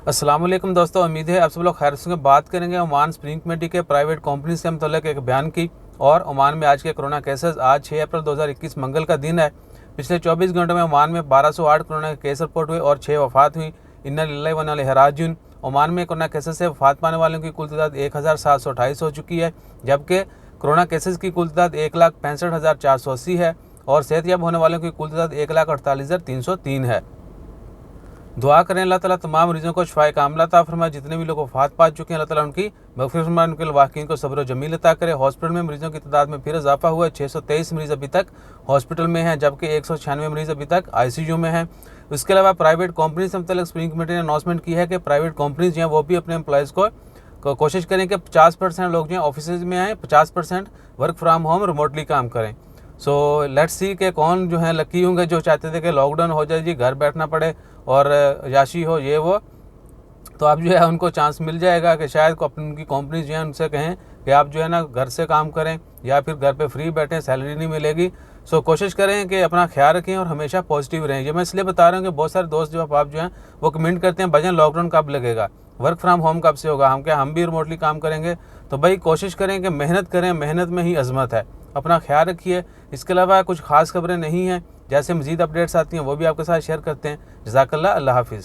अस्सलाम वालेकुम दोस्तों, उम्मीद है आप सब लोग खैर से बात करेंगे ओमान स्प्रिंग कमेटी के प्राइवेट कंपनी से मुतल्लिक एक बयान की। और ओमान में आज के कोरोना केसेस, आज 6 अप्रैल 2021 मंगल का दिन है। पिछले 24 घंटों में ओमान में 1208 कोरोना के केस रिपोर्ट हुए और 6 वफात हुई। इन्ना लिल्लाहि व इन्ना इलैहि राजिऊन। ओमान में कोरोना केसेस से वफात पाने वालों की कुल तादाद 1728 हो चुकी है, जबकि कोरोना केसेस की कुल तादाद 1,65,480 है और सेहतयाब होने वालों की कुल तादाद 1,48,303 है। दुआ करें अल्लाह ताला तमाम मरीजों को शिफाए कामिला अता फरमाए। जितने भी लोग वफात पा चुके हैं अल्लाह ताला उनकी मग़फ़िरत फरमाए, उनके वाक़ईन को सब्र व जमील अता करे। हॉस्पिटल में मरीजों की तादाद में फिर इजाफा हुआ है। 623 मरीज़ अभी तक हॉस्पिटल में हैं, जबकि 196 मरीज़ अभी तक ICU में हैं। इसके अलावा प्राइवेट कंपनी से मतलब स्प्रिंग कमेटी ने अनाउंसमेंट की है कि प्राइवेट कंपनीज जो हैं वो भी अपने एम्प्लॉयज़ को कोशिश करें कि 50% लोग जो हैं ऑफिस में आएँ, 50% वर्क फ्राम होम रिमोटली काम करें। सो लेट्स सी के कौन जो है लकी होंगे जो चाहते थे कि लॉकडाउन हो जाए जी, घर बैठना पड़े और याशी हो ये वो। तो अब जो है उनको चांस मिल जाएगा कि शायद उनकी कंपनी जो है उनसे कहें कि आप जो है ना घर से काम करें या फिर घर पे फ्री बैठें, सैलरी नहीं मिलेगी। सो कोशिश करें कि अपना ख्याल रखें और हमेशा पॉजिटिव रहें। ये मैं इसलिए बता रहा हूँ कि बहुत सारे दोस्त जो आप जो हैं वो कमेंट करते हैं भाईजान लॉकडाउन कब लगेगा, वर्क फ्राम होम कब से होगा, हम भी रिमोटली काम करेंगे। तो भाई कोशिश करें कि मेहनत करें, मेहनत में ही अजमत है। अपना ख्याल रखिए। इसके अलावा कुछ खास खबरें नहीं हैं, जैसे मज़ीद अपडेट्स आती हैं वो भी आपके साथ शेयर करते हैं। जज़ाकल्लाह, अल्लाह हाफ़िज़।